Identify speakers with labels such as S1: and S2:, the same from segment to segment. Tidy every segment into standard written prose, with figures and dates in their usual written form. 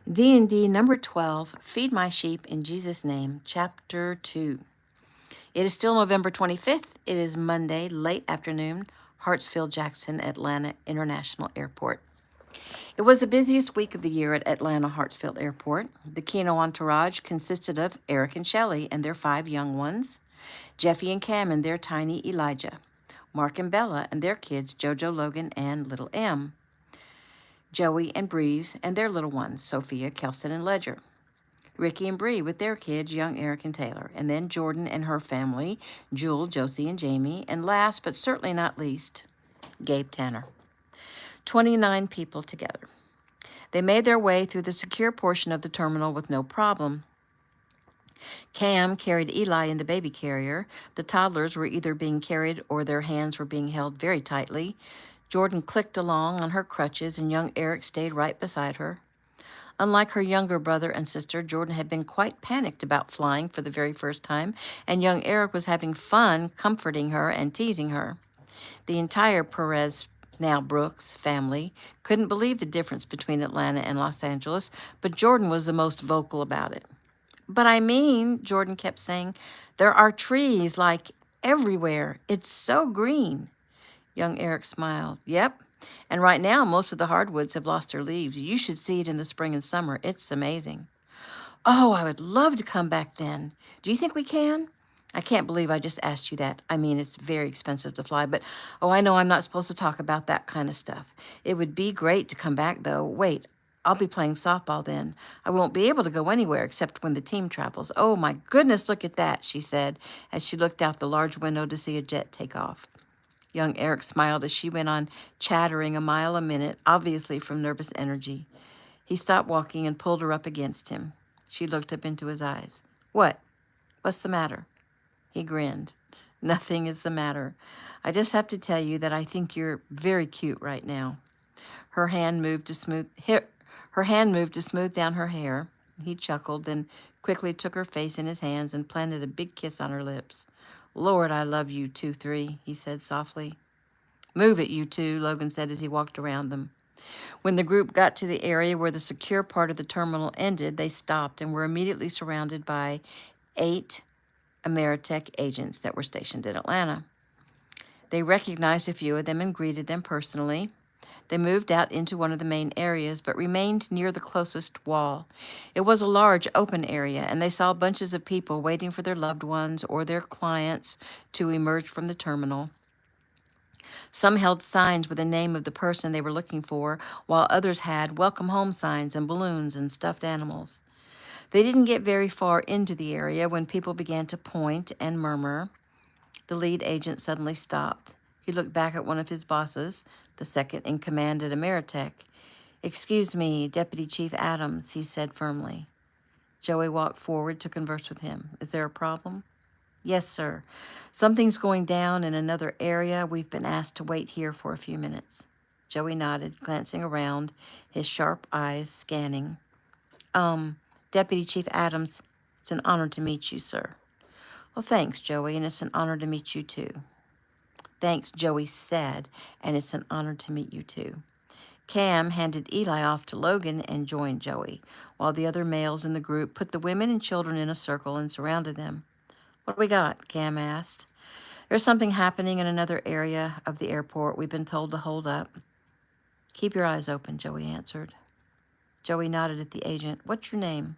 S1: DND number 12, Feed My Sheep in Jesus' Name, Chapter 2. It is still November 25th. It is Monday, late afternoon, Hartsfield-Jackson, Atlanta International Airport. It was the busiest week of the year at Atlanta Hartsfield Airport. The Kino entourage consisted of Eric and Shelley and their 5 young ones, Jeffy and Cam and their tiny Elijah, Mark and Bella and their kids, Jojo, Logan, and little M, Joey and Breeze and their little ones, Sophia, Kelson, and Ledger, Ricky and Bree with their kids, young Eric and Taylor, and then Jordan and her family, Jewel, Josie, and Jamie, and last but certainly not least, Gabe Tanner. 29 people together. They made their way through the secure portion of the terminal with no problem. Cam carried Eli in the baby carrier. The toddlers were either being carried or their hands were being held very tightly. Jordan clicked along on her crutches, and young Eric stayed right beside her. Unlike her younger brother and sister, Jordan had been quite panicked about flying for the very first time, and young Eric was having fun comforting her and teasing her. The entire Perez, now Brooks, family couldn't believe the difference between Atlanta and Los Angeles, but Jordan was the most vocal about it. But I mean, Jordan kept saying, there are trees like everywhere. It's so green. Young Eric smiled. Yep. And right now, most of the hardwoods have lost their leaves. You should see it in the spring and summer. It's amazing. Oh, I would love to come back then. Do you think we can? I can't believe I just asked you that. I mean, it's very expensive to fly, but I know I'm not supposed to talk about that kind of stuff. It would be great to come back, though. Wait, I'll be playing softball then. I won't be able to go anywhere except when the team travels. Oh, my goodness, look at that, she said, as she looked out the large window to see a jet take off. Young Eric smiled as she went on chattering a mile a minute, obviously from nervous energy. He stopped walking and pulled her up against him. She looked up into his eyes. What? What's the matter? He grinned. Nothing is the matter. I just have to tell you that I think you're very cute right now. Her hand moved to smooth down her hair. He chuckled, then quickly took her face in his hands and planted a big kiss on her lips. Lord, I love you, 2-3, he said softly. Move it, you two, Logan said as he walked around them. When the group got to the area where the secure part of the terminal ended, they stopped and were immediately surrounded by 8 Ameritech agents that were stationed in Atlanta. They recognized a few of them and greeted them personally. They moved out into one of the main areas, but remained near the closest wall. It was a large open area, and they saw bunches of people waiting for their loved ones or their clients to emerge from the terminal. Some held signs with the name of the person they were looking for, while others had welcome home signs and balloons and stuffed animals. They didn't get very far into the area when people began to point and murmur. The lead agent suddenly stopped. He looked back at one of his bosses, the second in command at Ameritech. Excuse me, Deputy Chief Adams, he said firmly. Joey walked forward to converse with him. Is there a problem? Yes, sir. Something's going down in another area. We've been asked to wait here for a few minutes. Joey nodded, glancing around, his sharp eyes scanning. Deputy Chief Adams, it's an honor to meet you, sir. Well, thanks, Joey, and it's an honor to meet you, too. Thanks, Joey said, and it's an honor to meet you, too. Cam handed Eli off to Logan and joined Joey, while the other males in the group put the women and children in a circle and surrounded them. What do we got? Cam asked. There's something happening in another area of the airport. We've been told to hold up. Keep your eyes open, Joey answered. Joey nodded at the agent. What's your name?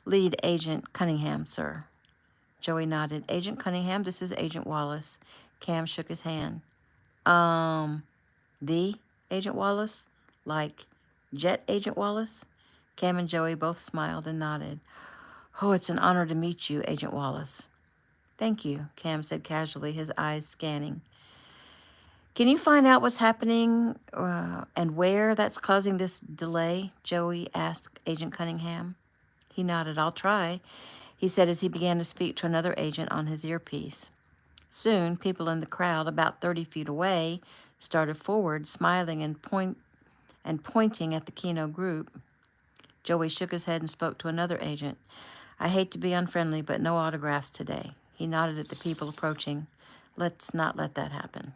S1: Lead Agent Cunningham, sir. Joey nodded. Agent Cunningham, this is Agent Wallace. Cam shook his hand. The Agent Wallace? Like Jet Agent Wallace? Cam and Joey both smiled and nodded. Oh, it's an honor to meet you, Agent Wallace. Thank you, Cam said casually, his eyes scanning. Can you find out what's happening and where that's causing this delay? Joey asked Agent Cunningham. He nodded. I'll try, he said as he began to speak to another agent on his earpiece. Soon, people in the crowd about 30 feet away started forward, smiling and pointing at the Kino group. Joey shook his head and spoke to another agent. I hate to be unfriendly, but no autographs today. He nodded at the people approaching. Let's not let that happen.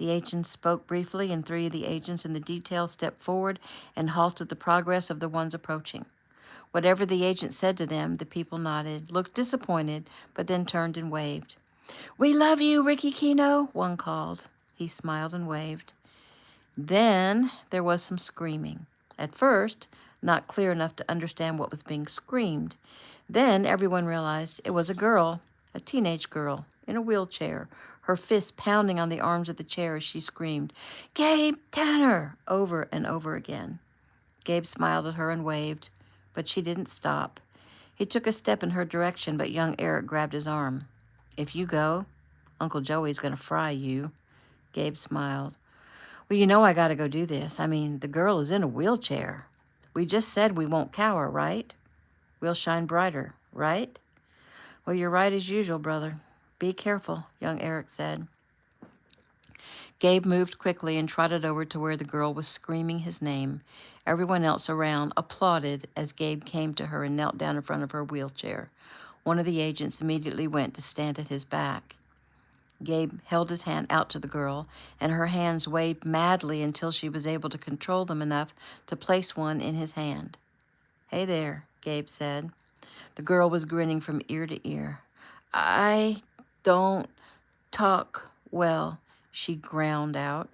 S1: The agents spoke briefly, and 3 of the agents in the detail stepped forward and halted the progress of the ones approaching. Whatever the agent said to them, the people nodded, looked disappointed, but then turned and waved. "We love you, Ricky Kino," one called. He smiled and waved. Then there was some screaming. At first, not clear enough to understand what was being screamed. Then everyone realized it was a girl, a teenage girl, in a wheelchair, her fists pounding on the arms of the chair as she screamed, "Gabe Tanner!" over and over again. Gabe smiled at her and waved, but she didn't stop. He took a step in her direction, but young Eric grabbed his arm. "If you go, Uncle Joey's going to fry you." Gabe smiled. "Well, you know I got to go do this. I mean, the girl is in a wheelchair. We just said we won't cower, right? We'll shine brighter, right?" "Well, you're right as usual, brother. Be careful," young Eric said. Gabe moved quickly and trotted over to where the girl was screaming his name. Everyone else around applauded as Gabe came to her and knelt down in front of her wheelchair. One of the agents immediately went to stand at his back. Gabe held his hand out to the girl, and her hands waved madly until she was able to control them enough to place one in his hand. "Hey there," Gabe said. The girl was grinning from ear to ear. "I don't talk well," she ground out.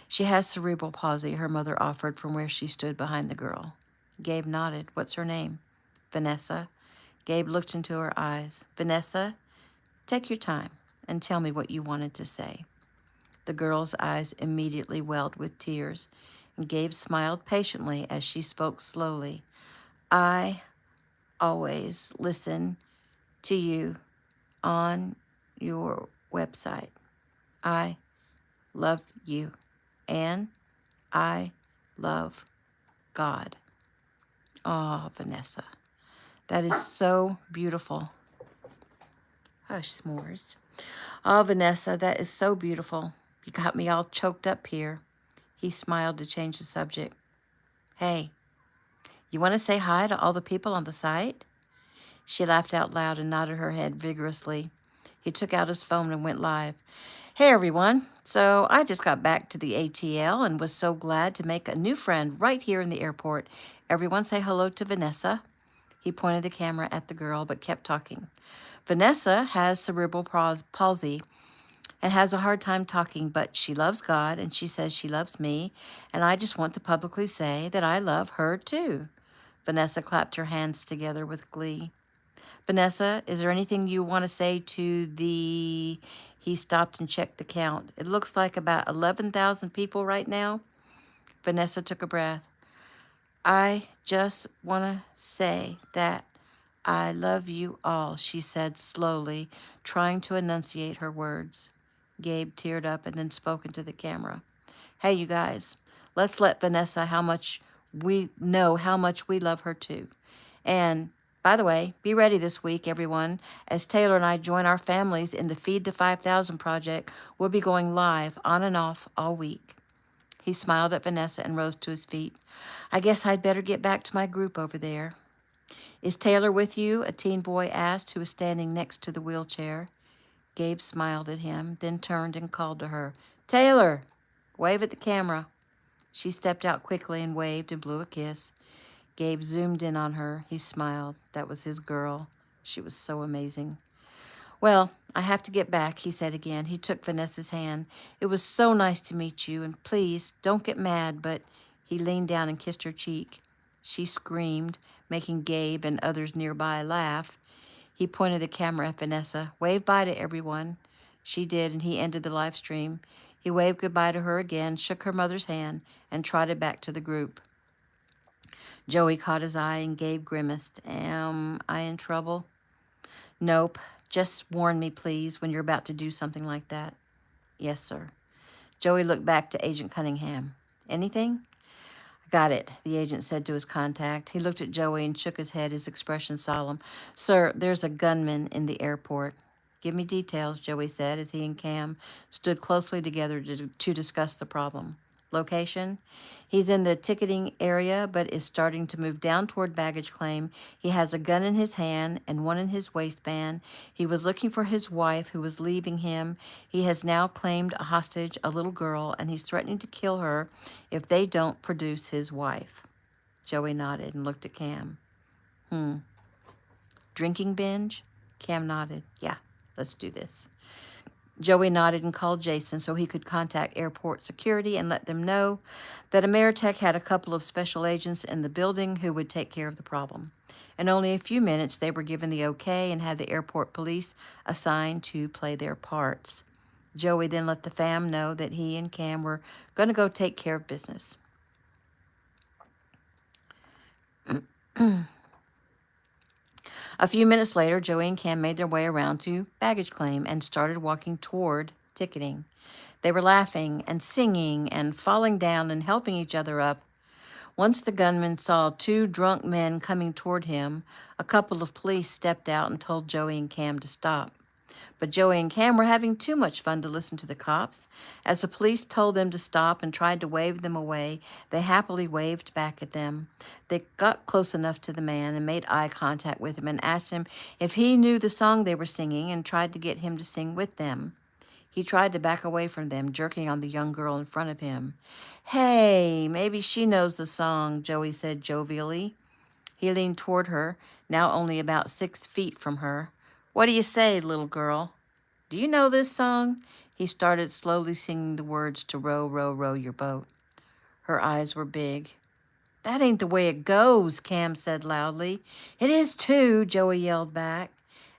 S1: "She has cerebral palsy," her mother offered from where she stood behind the girl. Gabe nodded. "What's her name?" "Vanessa." Gabe looked into her eyes. "Vanessa, take your time and tell me what you wanted to say." The girl's eyes immediately welled with tears, and Gabe smiled patiently as she spoke slowly. "I always listen to you on your website. I love you, and I love God." Oh, Vanessa, that is so beautiful. Hush, s'mores. Oh, Vanessa, that is so beautiful. You got me all choked up here. He smiled to change the subject. "Hey, you want to say hi to all the people on the site?" She laughed out loud and nodded her head vigorously. He took out his phone and went live. "Hey, everyone. So I just got back to the ATL and was so glad to make a new friend right here in the airport. Everyone say hello to Vanessa." He pointed the camera at the girl but kept talking. "Vanessa has cerebral palsy and has a hard time talking, but she loves God and she says she loves me, and I just want to publicly say that I love her too." Vanessa clapped her hands together with glee. "Vanessa, is there anything you want to say to the..." He stopped and checked the count. "It looks like about 11,000 people right now." Vanessa took a breath. "I just want to say that I love you all," she said slowly, trying to enunciate her words. Gabe teared up and then spoke into the camera. "Hey, you guys, let's let Vanessa how much we love her too. And by the way, be ready this week, everyone, as Taylor and I join our families in the Feed the 5,000 project. We'll be going live on and off all week." He smiled at Vanessa and rose to his feet. "I guess I'd better get back to my group over there." "Is Taylor with you?" a teen boy asked, who was standing next to the wheelchair. Gabe smiled at him, then turned and called to her. "Taylor, wave at the camera." She stepped out quickly and waved and blew a kiss. Gabe zoomed in on her. He smiled. That was his girl. She was so amazing. "Well, I have to get back," he said again. He took Vanessa's hand. "It was so nice to meet you, and please don't get mad," but he leaned down and kissed her cheek. She screamed, making Gabe and others nearby laugh. He pointed the camera at Vanessa. "Wave bye to everyone." She did, and he ended the live stream. He waved goodbye to her again, shook her mother's hand, and trotted back to the group. Joey caught his eye, and Gabe grimaced. "Am I in trouble?" "Nope. Just warn me, please, when you're about to do something like that." "Yes, sir." Joey looked back to Agent Cunningham. "Anything?" "Got it," the agent said to his contact. He looked at Joey and shook his head, his expression solemn. "Sir, there's a gunman in the airport." "Give me details," Joey said, as he and Cam stood closely together to discuss the problem. location. He's in the ticketing area, but is starting to move down toward baggage claim. He has a gun in his hand and one in his waistband. He was looking for his wife, who was leaving him. He has now claimed a hostage, a little girl, and he's threatening to kill her if they don't produce his wife. Joey nodded and looked at Cam. Drinking binge? Cam nodded. Yeah, let's do this. Joey nodded and called Jason so he could contact airport security and let them know that Ameritech had a couple of special agents in the building who would take care of the problem. In only a few minutes, they were given the okay and had the airport police assigned to play their parts. Joey then let the fam know that he and Cam were going to go take care of business. A few minutes later, Joey and Cam made their way around to baggage claim and started walking toward ticketing. They were laughing and singing and falling down and helping each other up. Once the gunman saw two drunk men coming toward him, a couple of police stepped out and told Joey and Cam to stop. But Joey and Cam were having too much fun to listen to the cops. As the police told them to stop and tried to wave them away, they happily waved back at them. They got close enough to the man and made eye contact with him and asked him if he knew the song they were singing and tried to get him to sing with them. He tried to back away from them, jerking on the young girl in front of him. "Hey, maybe she knows the song," Joey said jovially. He leaned toward her, now only about 6 feet from her. "What do you say, little girl? Do you know this song?" He started slowly singing the words to Row, Row, Row Your Boat. Her eyes were big. "That ain't the way it goes," Cam said loudly. "It is too," Joey yelled back.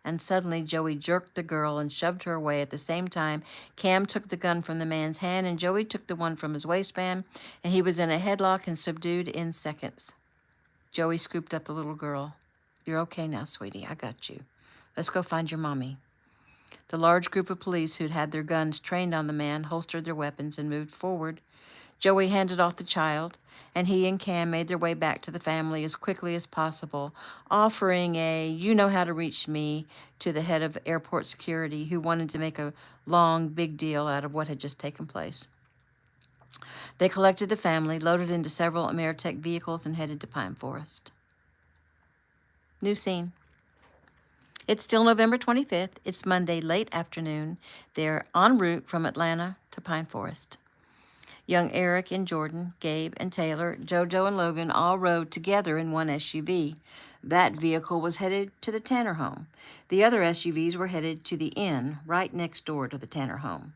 S1: And suddenly Joey jerked the girl and shoved her away. At the same time, Cam took the gun from the man's hand and Joey took the one from his waistband, and he was in a headlock and subdued in seconds. Joey scooped up the little girl. "You're okay now, sweetie. I got you. Let's go find your mommy." The large group of police who'd had their guns trained on the man holstered their weapons and moved forward. Joey handed off the child, and he and Cam made their way back to the family as quickly as possible, offering a "you know how to reach me" to the head of airport security, who wanted to make a long, big deal out of what had just taken place. They collected the family, loaded into several Ameritech vehicles, and headed to Pine Forest. New scene. It's still November 25th. It's Monday, late afternoon. They're en route from Atlanta to Pine Forest. Young Eric and Jordan, Gabe and Taylor, JoJo and Logan all rode together in one SUV. That vehicle was headed to the Tanner home. The other SUVs were headed to the inn right next door to the Tanner home.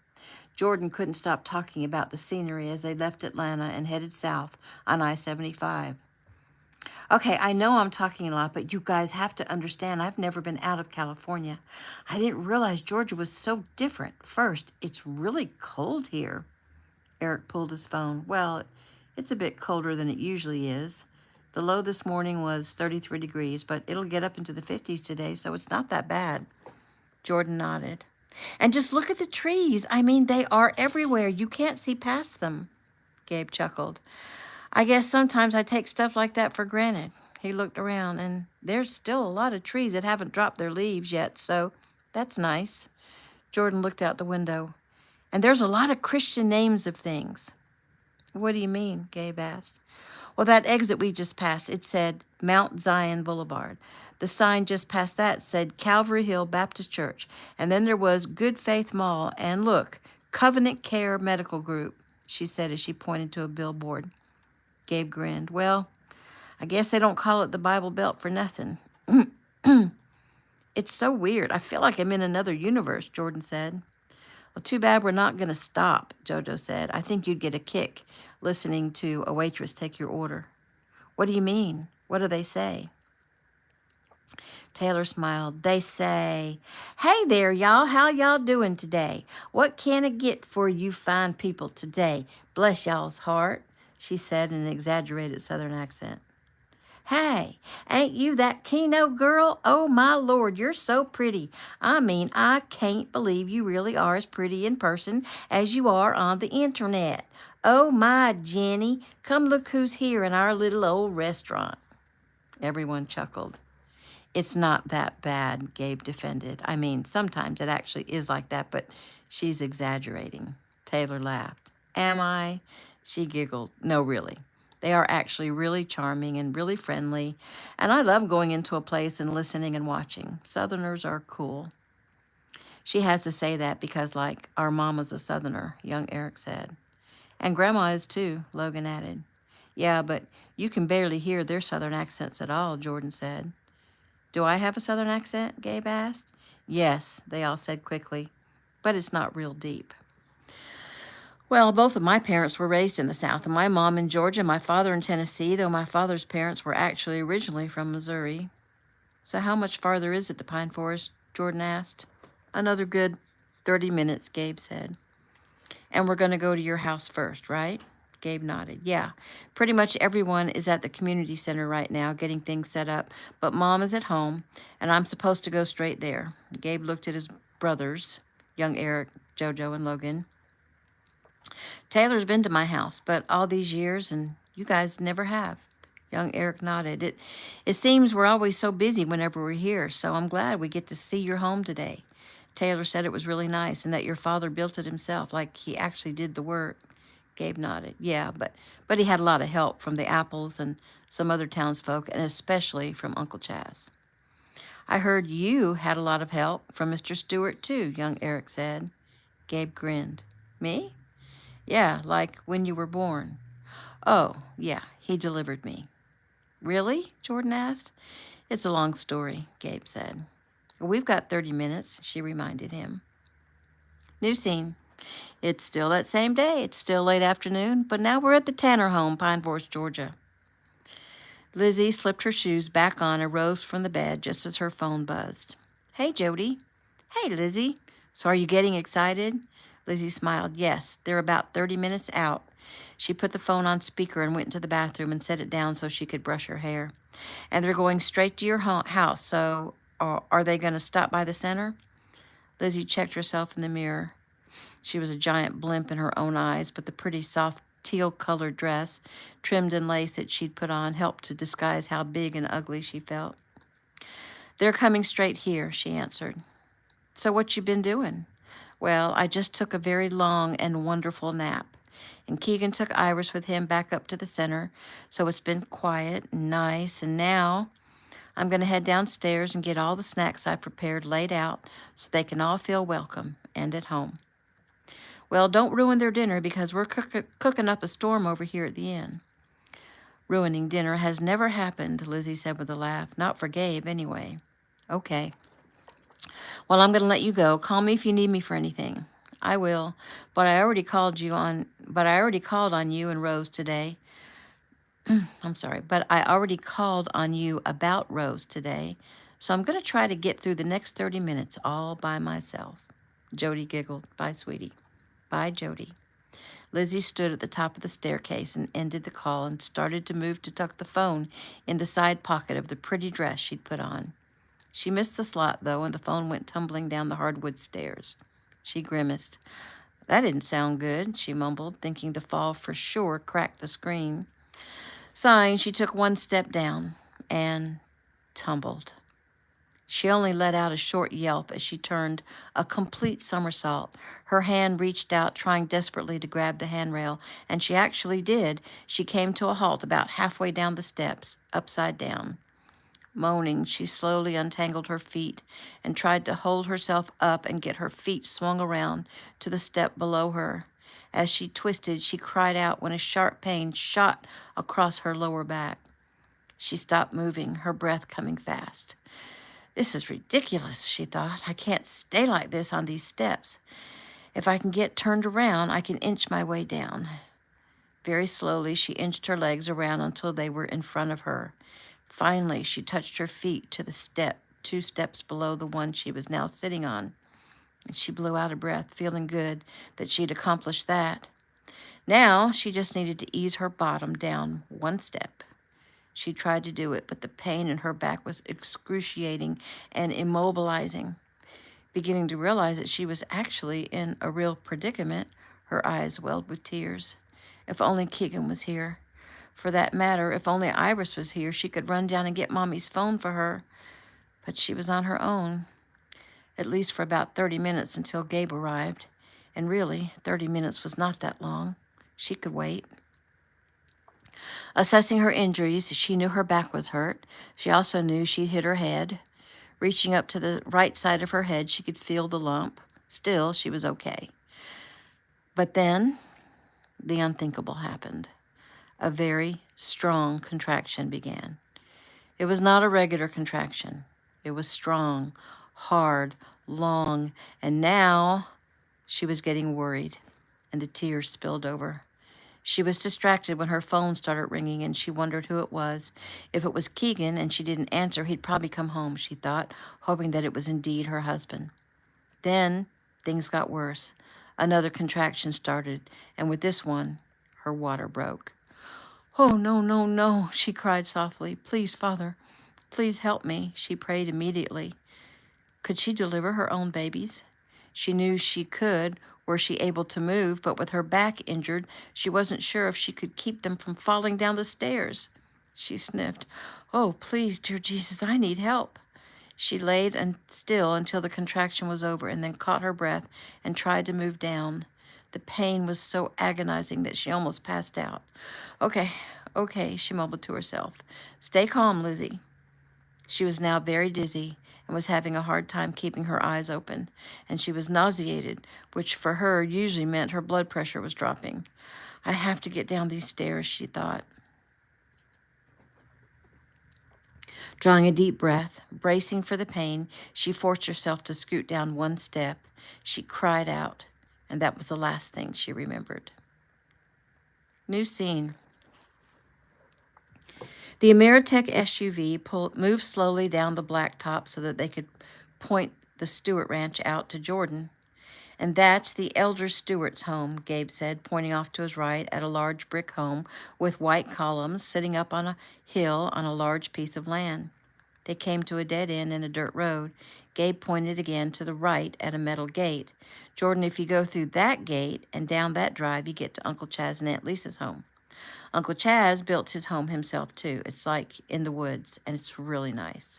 S1: Jordan couldn't stop talking about the scenery as they left Atlanta and headed south on I-75. "Okay, I know I'm talking a lot, but you guys have to understand I've never been out of California. I didn't realize Georgia was so different. First, it's really cold here." Eric pulled his phone. "Well, it's a bit colder than it usually is. The low this morning was 33 degrees, but it'll get up into the 50s today, so it's not that bad." Jordan nodded. "And just look at the trees. I mean, they are everywhere. You can't see past them." Gabe chuckled. "I guess sometimes I take stuff like that for granted." He looked around, and there's still a lot of trees that haven't dropped their leaves yet, so that's nice. Jordan looked out the window. "And there's a lot of Christian names of things." "What do you mean?" Gabe asked. "Well, that exit we just passed, it said Mount Zion Boulevard. The sign just past that said Calvary Hill Baptist Church. And then there was Good Faith Mall, and look, Covenant Care Medical Group," she said as she pointed to a billboard. Gabe grinned. "Well, I guess they don't call it the Bible Belt for nothing." "It's so weird. I feel like I'm in another universe," Jordan said. "Well, too bad we're not going to stop," JoJo said. "I think you'd get a kick listening to a waitress take your order." "What do you mean? What do they say?" Taylor smiled. "They say, 'Hey there, y'all. How y'all doing today? What can I get for you fine people today? Bless y'all's heart,'" she said in an exaggerated Southern accent. "Hey, ain't you that Kino girl? Oh, my Lord, you're so pretty. I mean, I can't believe you really are as pretty in person as you are on the internet. Oh, my Jenny, come look who's here in our little old restaurant." Everyone chuckled. "It's not that bad," Gabe defended. "I mean, sometimes it actually is like that, but she's exaggerating." Taylor laughed. "Am I?" She giggled. No, really. They are actually really charming and really friendly, and I love going into a place and listening and watching. Southerners are cool. She has to say that because, like, our mama's a Southerner, young Eric said. And Grandma is too, Logan added. Yeah, but you can barely hear their Southern accents at all, Jordan said. Do I have a Southern accent? Gabe asked. Yes, they all said quickly, but it's not real deep. Well, both of my parents were raised in the South, and my mom in Georgia, my father in Tennessee, though my father's parents were actually originally from Missouri. So how much farther is it to Pine Forest? Jordan asked. Another good 30 minutes, Gabe said. And we're going to go to your house first, right? Gabe nodded. Yeah, pretty much everyone is at the community center right now getting things set up, but Mom is at home, and I'm supposed to go straight there. Gabe looked at his brothers, young Eric, Jojo, and Logan. Taylor's been to my house, but all these years, and you guys never have. Young Eric nodded. It seems we're always so busy whenever we're here, so I'm glad we get to see your home today. Taylor said it was really nice and that your father built it himself, like he actually did the work. Gabe nodded. Yeah, but he had a lot of help from the Apples and some other townsfolk, and especially from Uncle Chaz. I heard you had a lot of help from Mr. Stewart, too, young Eric said. Gabe grinned. Me? Yeah, like when you were born. Oh, yeah, he delivered me. Really? Jordan asked. It's a long story, Gabe said. We've got 30 minutes, she reminded him. New scene. It's still that same day. It's still late afternoon, but now we're at the Tanner home, Pine Forest, Georgia. Lizzie slipped her shoes back on and rose from the bed just as her phone buzzed. Hey, Jody. Hey, Lizzie. So are you getting excited? Lizzie smiled. Yes, they're about 30 minutes out. She put the phone on speaker and went into the bathroom and set it down so she could brush her hair. And they're going straight to your house, so are they going to stop by the center? Lizzie checked herself in the mirror. She was a giant blimp in her own eyes, but the pretty soft teal-colored dress, trimmed in lace that she'd put on, helped to disguise how big and ugly she felt. They're coming straight here, she answered. So what you been doing? Well, I just took a very long and wonderful nap. And Keegan took Iris with him back up to the center, so it's been quiet and nice, and now I'm going to head downstairs and get all the snacks I prepared laid out so they can all feel welcome and at home. Well, don't ruin their dinner because we're cooking up a storm over here at the inn. Ruining dinner has never happened, Lizzie said with a laugh. Not for Gabe, anyway. Okay. Well, I'm going to let you go. Call me if you need me for anything. I will, but I already called on you and Rose today. I'm sorry, but I already called on you about Rose today, so I'm going to try to get through the next 30 minutes all by myself. Jody giggled. Bye, sweetie. Bye, Jody. Lizzie stood at the top of the staircase and ended the call and started to move to tuck the phone in the side pocket of the pretty dress she'd put on. She missed the slot, though, and the phone went tumbling down the hardwood stairs. She grimaced. That didn't sound good, she mumbled, thinking the fall for sure cracked the screen. Sighing, she took one step down and tumbled. She only let out a short yelp as she turned a complete somersault. Her hand reached out, trying desperately to grab the handrail, and she actually did. She came to a halt about halfway down the steps, upside down. Moaning, she slowly untangled her feet and tried to hold herself up and get her feet swung around to the step below her. As she twisted, she cried out when a sharp pain shot across her lower back. She stopped moving, her breath coming fast. This is ridiculous, she thought. I can't stay like this on these steps. If I can get turned around, I can inch my way down. Very slowly, she inched her legs around until they were in front of her. Finally, she touched her feet to the step, 2 steps below the one she was now sitting on. And she blew out a breath, feeling good that she'd accomplished that. Now, she just needed to ease her bottom down 1 step. She tried to do it, but the pain in her back was excruciating and immobilizing. Beginning to realize that she was actually in a real predicament, her eyes welled with tears. If only Keegan was here. For that matter, if only Iris was here, she could run down and get Mommy's phone for her. But she was on her own, at least for about 30 minutes until Gabe arrived. And really, 30 minutes was not that long. She could wait. Assessing her injuries, she knew her back was hurt. She also knew she'd hit her head. Reaching up to the right side of her head, she could feel the lump. Still, she was okay. But then, the unthinkable happened. A very strong contraction began. It was not a regular contraction. It was strong, hard, long, and now she was getting worried, and the tears spilled over. She was distracted when her phone started ringing, and she wondered who it was. If it was Keegan and she didn't answer, he'd probably come home, she thought, hoping that it was indeed her husband. Then things got worse. Another contraction started, and with this one, her water broke. "Oh, no, no, no," she cried softly. "Please, Father, please help me," she prayed immediately. Could she deliver her own babies? She knew she could were she able to move, but with her back injured, she wasn't sure if she could keep them from falling down the stairs. She sniffed. "Oh, please, dear Jesus, I need help." She laid still until the contraction was over and then caught her breath and tried to move down. The pain was so agonizing that she almost passed out. Okay, she mumbled to herself. "Stay calm, Lizzie." She was now very dizzy and was having a hard time keeping her eyes open, and she was nauseated, which for her usually meant her blood pressure was dropping. "I have to get down these stairs," she thought. Drawing a deep breath, bracing for the pain, she forced herself to scoot down one step. She cried out, and that was the last thing she remembered. New scene. The Ameritech SUV moved slowly down the blacktop so that they could point the Stewart Ranch out to Jordan. "And that's the elder Stewart's home," Gabe said, pointing off to his right at a large brick home with white columns sitting up on a hill on a large piece of land. They came to a dead end in a dirt road. Gabe pointed again to the right at a metal gate. "Jordan, if you go through that gate and down that drive, you get to Uncle Chaz and Aunt Lisa's home. Uncle Chaz built his home himself, too. It's like in the woods, and it's really nice."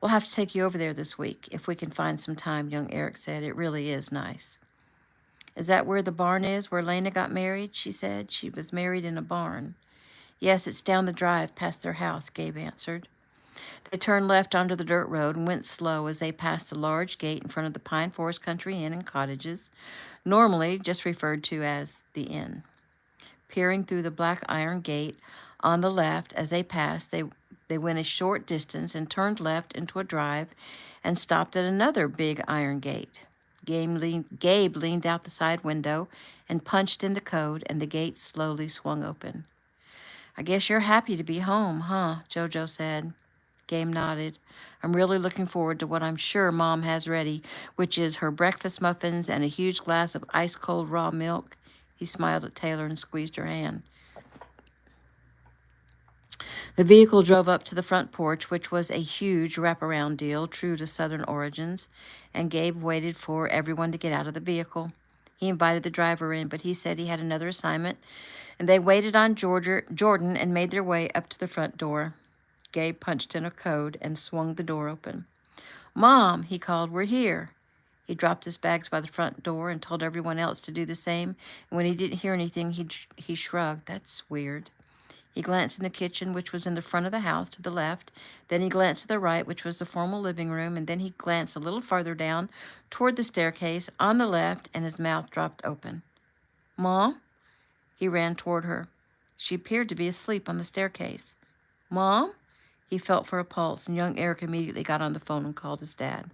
S1: "We'll have to take you over there this week, if we can find some time," young Eric said. "It really is nice." "Is that where the barn is, where Lena got married?" she said. "She was married in a barn." "Yes, it's down the drive past their house," Gabe answered. They turned left onto the dirt road and went slow as they passed a large gate in front of the Pine Forest Country Inn and Cottages, normally just referred to as the inn. Peering through the black iron gate on the left as they passed, they went a short distance and turned left into a drive and stopped at another big iron gate. Gabe leaned out the side window and punched in the code, and the gate slowly swung open. "I guess you're happy to be home, huh?" Jojo said. Gabe nodded. "I'm really looking forward to what I'm sure Mom has ready, which is her breakfast muffins and a huge glass of ice-cold raw milk." He smiled at Taylor and squeezed her hand. The vehicle drove up to the front porch, which was a huge wraparound deal, true to Southern origins, and Gabe waited for everyone to get out of the vehicle. He invited the driver in, but he said he had another assignment, and they waited on Jordan and made their way up to the front door. Gabe punched in a code and swung the door open. "Mom," he called, "we're here." He dropped his bags by the front door and told everyone else to do the same, and when he didn't hear anything, he shrugged. "That's weird." He glanced in the kitchen, which was in the front of the house to the left. Then he glanced to the right, which was the formal living room, and then he glanced a little farther down toward the staircase on the left, and his mouth dropped open. "Mom?" He ran toward her. She appeared to be asleep on the staircase. "Mom?" He felt for a pulse, and young Eric immediately got on the phone and called his dad.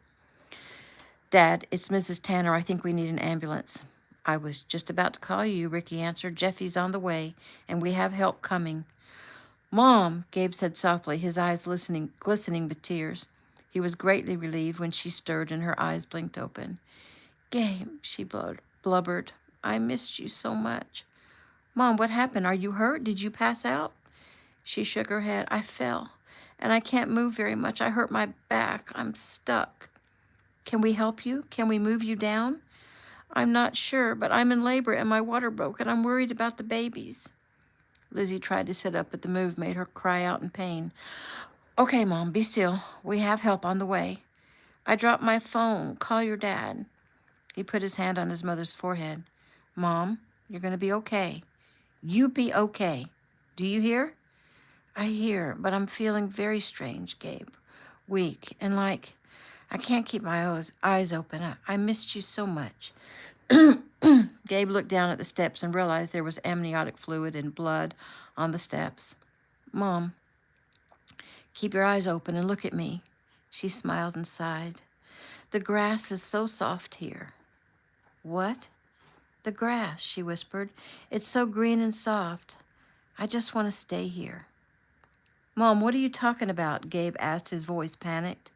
S1: "Dad, it's Mrs. Tanner. I think we need an ambulance." "I was just about to call you," Ricky answered. "Jeffy's on the way, and we have help coming." "Mom," Gabe said softly, his eyes glistening with tears. He was greatly relieved when she stirred and her eyes blinked open. "Gabe," she blubbered, "I missed you so much." "Mom, what happened? Are you hurt? Did you pass out?" She shook her head. "I fell, and I can't move very much. I hurt my back. I'm stuck." "Can we help you? Can we move you down?" "I'm not sure, but I'm in labor and my water broke, and I'm worried about the babies." Lizzie tried to sit up, but the move made her cry out in pain. "Okay, Mom, be still. We have help on the way." "I dropped my phone. Call your dad." He put his hand on his mother's forehead. "Mom, you're going to be okay." You be okay. Do you hear? I hear, but I'm feeling very strange, Gabe. Weak and like I can't keep my eyes open. I missed you so much. Gabe looked down at the steps and realized there was amniotic fluid and blood on the steps. Mom, keep your eyes open and look at me. She smiled and sighed. The grass is so soft here. What? The grass, she whispered. It's so green and soft. I just want to stay here. Mom, what are you talking about? Gabe asked, his voice panicked.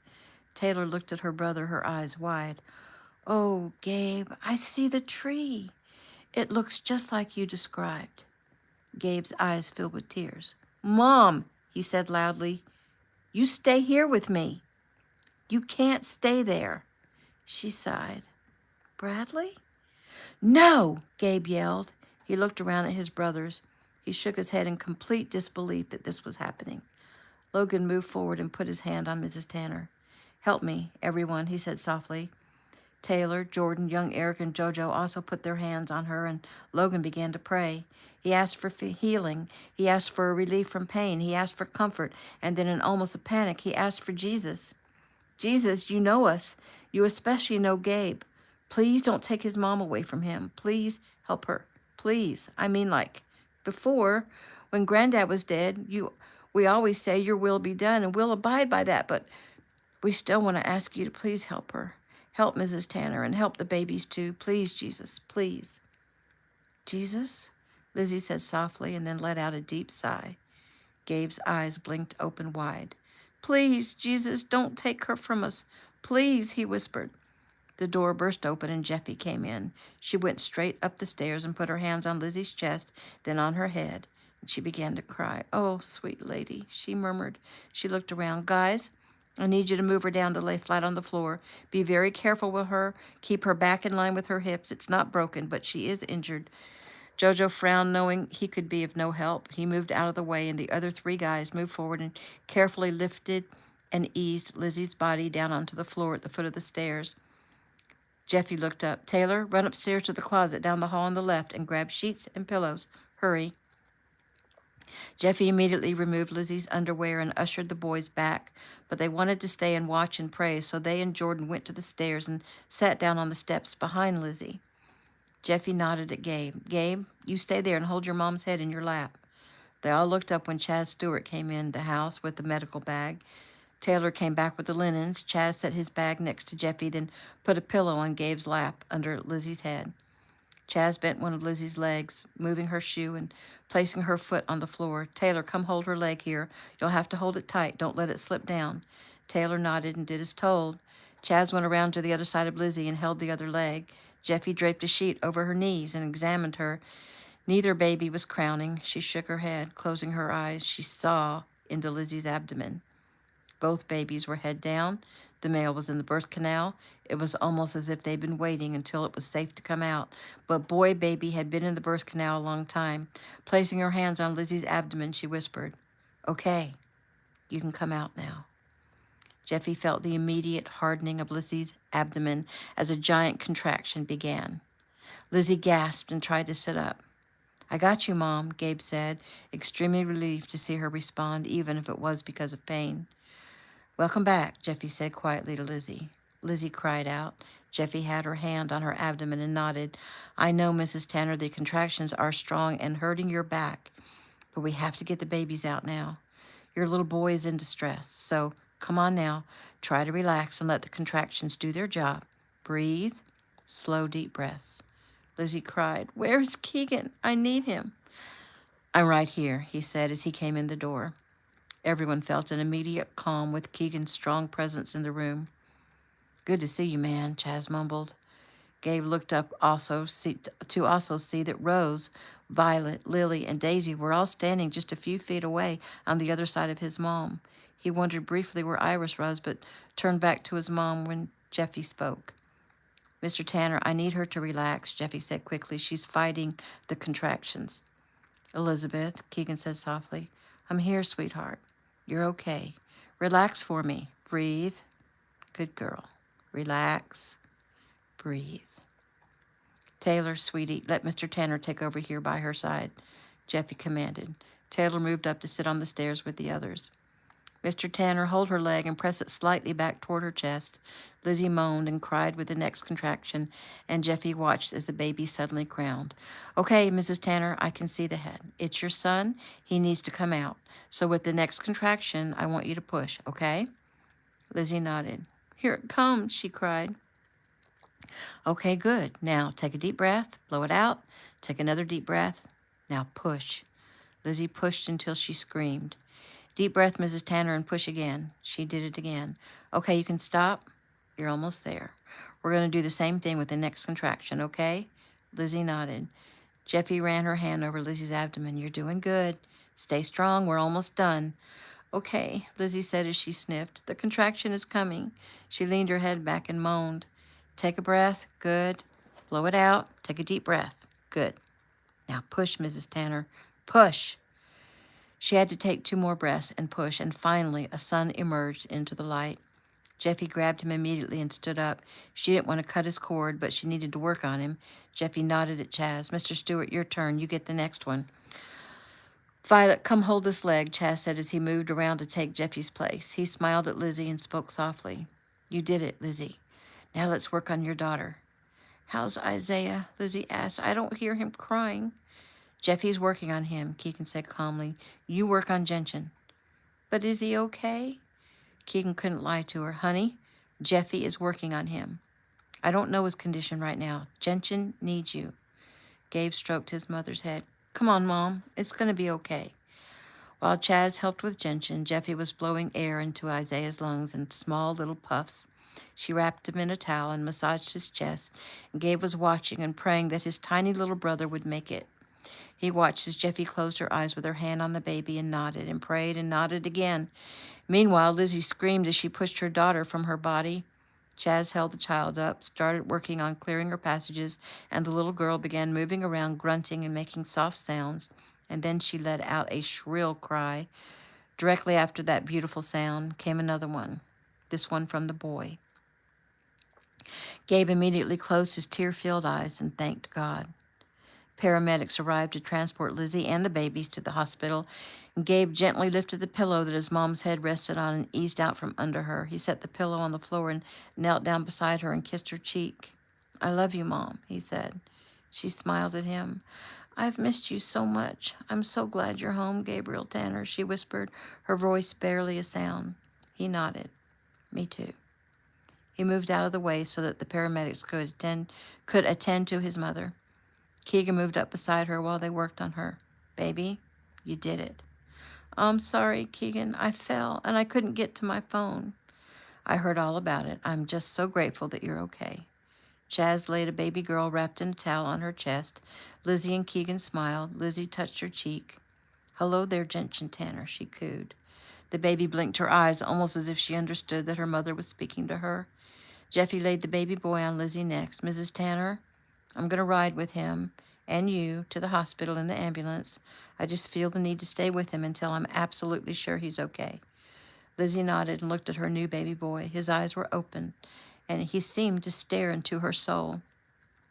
S1: Taylor looked at her brother, her eyes wide. Oh, Gabe, I see the tree. It looks just like you described. Gabe's eyes filled with tears. Mom, he said loudly, you stay here with me. You can't stay there. She sighed. Bradley? No, Gabe yelled. He looked around at his brothers. He shook his head in complete disbelief that this was happening. Logan moved forward and put his hand on Mrs. Tanner. Help me, everyone, he said softly. Taylor, Jordan, young Eric, and JoJo also put their hands on her, and Logan began to pray. He asked for healing. He asked for a relief from pain. He asked for comfort, and then in almost a panic, he asked for Jesus. Jesus, you know us. You especially know Gabe. Please don't take his mom away from him. Please help her. Please. I mean, like, before, when Granddad was dead, we always say your will be done, and we'll abide by that, but we still want to ask you to please help her. Help Mrs. Tanner and help the babies too. Please, Jesus, please. Jesus? Lizzie said softly and then let out a deep sigh. Gabe's eyes blinked open wide. Please, Jesus, don't take her from us. Please, he whispered. The door burst open and Jeffy came in. She went straight up the stairs and put her hands on Lizzie's chest, then on her head, and she began to cry. Oh, sweet lady, she murmured. She looked around. Guys, I need you to move her down to lay flat on the floor. Be very careful with her. Keep her back in line with her hips. It's not broken, but she is injured. Jojo frowned, knowing he could be of no help. He moved out of the way, and the other three guys moved forward and carefully lifted and eased Lizzie's body down onto the floor at the foot of the stairs. Jeffy looked up. Taylor, run upstairs to the closet down the hall on the left and grab sheets and pillows. Hurry. Jeffy immediately removed Lizzie's underwear and ushered the boys back, but they wanted to stay and watch and pray, so they and Jordan went to the stairs and sat down on the steps behind Lizzie. Jeffy nodded at Gabe. Gabe, you stay there and hold your mom's head in your lap. They all looked up when Chaz Stewart came in the house with the medical bag. Taylor came back with the linens. Chaz set his bag next to Jeffy, then put a pillow on Gabe's lap under Lizzie's head. Chaz bent one of Lizzie's legs, moving her shoe and placing her foot on the floor. Taylor, come hold her leg here. You'll have to hold it tight. Don't let it slip down. Taylor nodded and did as told. Chaz went around to the other side of Lizzie and held the other leg. Jeffy draped a sheet over her knees and examined her. Neither baby was crowning. She shook her head, closing her eyes. She saw into Lizzie's abdomen. Both babies were head down. The male was in the birth canal. It was almost as if they'd been waiting until it was safe to come out. But boy baby had been in the birth canal a long time. Placing her hands on Lizzie's abdomen, she whispered, Okay, you can come out now. Jeffy felt the immediate hardening of Lizzie's abdomen as a giant contraction began. Lizzie gasped and tried to sit up. I got you, Mom, Gabe said, extremely relieved to see her respond, even if it was because of pain. Welcome back, Jeffy said quietly to Lizzie. Lizzie cried out. Jeffy had her hand on her abdomen and nodded. I know, Mrs. Tanner, the contractions are strong and hurting your back, but we have to get the babies out now. Your little boy is in distress, so come on now. Try to relax and let the contractions do their job. Breathe. Slow, deep breaths. Lizzie cried, Where is Keegan? I need him. I'm right here, he said as he came in the door. Everyone felt an immediate calm with Keegan's strong presence in the room. Good to see you, man, Chaz mumbled. Gabe looked up to also see that Rose, Violet, Lily, and Daisy were all standing just a few feet away on the other side of his mom. He wondered briefly where Iris was, but turned back to his mom when Jeffy spoke. Mr. Tanner, I need her to relax, Jeffy said quickly. She's fighting the contractions. Elizabeth, Keegan said softly, I'm here, sweetheart. You're okay. Relax for me. Breathe. Good girl. Relax. Breathe. Taylor, sweetie, let Mr. Tanner take over here by her side. Jeffy commanded. Taylor moved up to sit on the stairs with the others. Mr. Tanner, hold her leg and press it slightly back toward her chest. Lizzie moaned and cried with the next contraction, and Jeffy watched as the baby suddenly crowned. Okay, Mrs. Tanner, I can see the head. It's your son. He needs to come out. So with the next contraction, I want you to push, okay? Lizzie nodded. Here it comes, she cried. Okay, good. Now take a deep breath, blow it out. Take another deep breath. Now push. Lizzie pushed until she screamed. Deep breath, Mrs. Tanner, and push again. She did it again. Okay, you can stop. You're almost there. We're going to do the same thing with the next contraction, okay? Lizzie nodded. Jeffy ran her hand over Lizzie's abdomen. You're doing good. Stay strong. We're almost done. Okay, Lizzie said as she sniffed. The contraction is coming. She leaned her head back and moaned. Take a breath. Good. Blow it out. Take a deep breath. Good. Now push, Mrs. Tanner. Push. She had to take 2 more breaths and push, and finally a son emerged into the light. Jeffy grabbed him immediately and stood up. She didn't want to cut his cord, but she needed to work on him. Jeffy nodded at Chaz. Mr. Stewart, your turn. You get the next one. Violet, come hold this leg, Chaz said as he moved around to take Jeffy's place. He smiled at Lizzie and spoke softly. You did it, Lizzie. Now let's work on your daughter. How's Isaiah? Lizzie asked. I don't hear him crying. Jeffy's working on him, Keegan said calmly. You work on Gentian. But is he okay? Keegan couldn't lie to her. Honey, Jeffy is working on him. I don't know his condition right now. Gentian needs you. Gabe stroked his mother's head. Come on, Mom. It's going to be okay. While Chaz helped with Gentian, Jeffy was blowing air into Isaiah's lungs in small little puffs. She wrapped him in a towel and massaged his chest, and Gabe was watching and praying that his tiny little brother would make it. He watched as Jeffy closed her eyes with her hand on the baby and nodded and prayed and nodded again. Meanwhile, Lizzie screamed as she pushed her daughter from her body. Chaz held the child up, started working on clearing her passages, and the little girl began moving around, grunting and making soft sounds. And then she let out a shrill cry. Directly after that beautiful sound came another one, this one from the boy. Gabe immediately closed his tear-filled eyes and thanked God. Paramedics arrived to transport Lizzie and the babies to the hospital, and Gabe gently lifted the pillow that his mom's head rested on and eased out from under her. He set the pillow on the floor and knelt down beside her and kissed her cheek. I love you, Mom, he said. She smiled at him. I've missed you so much. I'm so glad you're home, Gabriel Tanner, she whispered, her voice barely a sound. He nodded. Me too. He moved out of the way so that the paramedics could attend to his mother. Keegan moved up beside her while they worked on her. Baby, you did it. I'm sorry, Keegan. I fell and I couldn't get to my phone. I heard all about it. I'm just so grateful that you're okay. Chaz laid a baby girl wrapped in a towel on her chest. Lizzie and Keegan smiled. Lizzie touched her cheek. Hello there, Gentian Tanner, she cooed. The baby blinked her eyes almost as if she understood that her mother was speaking to her. Jeffy laid the baby boy on Lizzie next. Mrs. Tanner, I'm going to ride with him and you to the hospital in the ambulance. I just feel the need to stay with him until I'm absolutely sure he's okay. Lizzie nodded and looked at her new baby boy. His eyes were open, and he seemed to stare into her soul.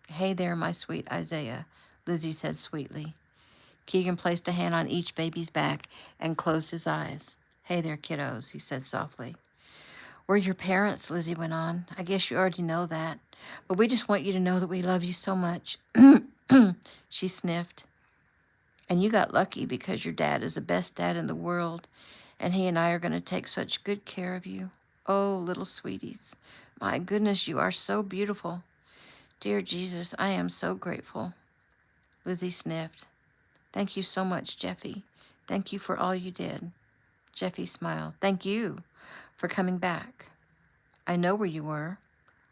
S1: Hey there, my sweet Isaiah, Lizzie said sweetly. Keegan placed a hand on each baby's back and closed his eyes. Hey there, kiddos, he said softly. We're your parents, Lizzie went on. I guess you already know that. But we just want you to know that we love you so much. She sniffed. And you got lucky because your dad is the best dad in the world. And he and I are going to take such good care of you. Oh, little sweeties. My goodness, you are so beautiful. Dear Jesus, I am so grateful. Lizzie sniffed. Thank you so much, Jeffy. Thank you for all you did. Jeffy smiled. Thank you for coming back. I know where you were.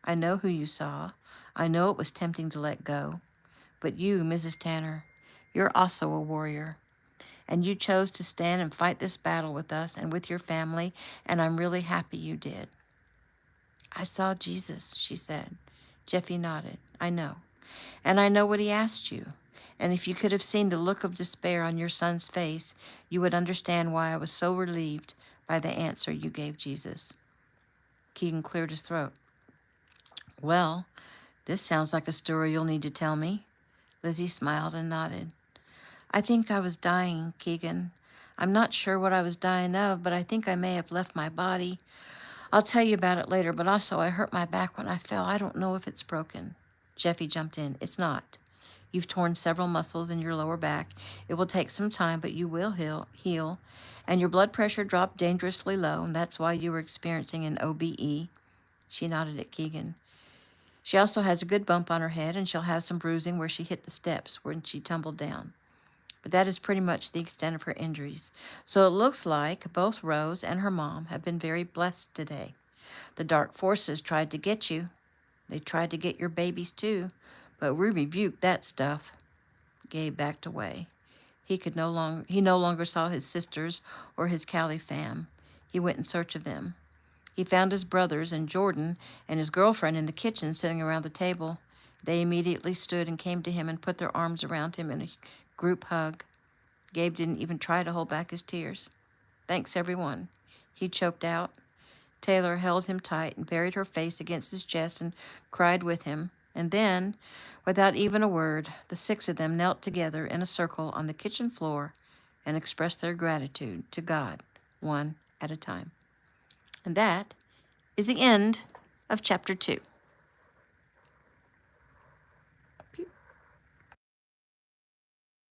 S1: I know who you saw. I know it was tempting to let go. But you, Mrs. Tanner, you're also a warrior. And you chose to stand and fight this battle with us and with your family, and I'm really happy you did. I saw Jesus, she said. Jeffy nodded. I know. And I know what he asked you. And if you could have seen the look of despair on your son's face, you would understand why I was so relieved by the answer you gave Jesus. Keegan cleared his throat. Well, this sounds like a story you'll need to tell me. Lizzie smiled and nodded. I think I was dying, Keegan. I'm not sure what I was dying of, but I think I may have left my body. I'll tell you about it later, but also I hurt my back when I fell. I don't know if it's broken. Jeffy jumped in. It's not. You've torn several muscles in your lower back. It will take some time, but you will heal. And your blood pressure dropped dangerously low, and that's why you were experiencing an OBE. She nodded at Keegan. She also has a good bump on her head, and she'll have some bruising where she hit the steps when she tumbled down. But that is pretty much the extent of her injuries. So it looks like both Rose and her mom have been very blessed today. The dark forces tried to get you. They tried to get your babies too, but we rebuked that stuff. Gabe backed away. He no longer saw his sisters or his Callie fam. He went in search of them. He found his brothers and Jordan and his girlfriend in the kitchen sitting around the table. They immediately stood and came to him and put their arms around him in a group hug. Gabe didn't even try to hold back his tears. Thanks, everyone, he choked out. Taylor held him tight and buried her face against his chest and cried with him. And then, without even a word, the 6 of them knelt together in a circle on the kitchen floor and expressed their gratitude to God, one at a time. And that is the end of chapter 2.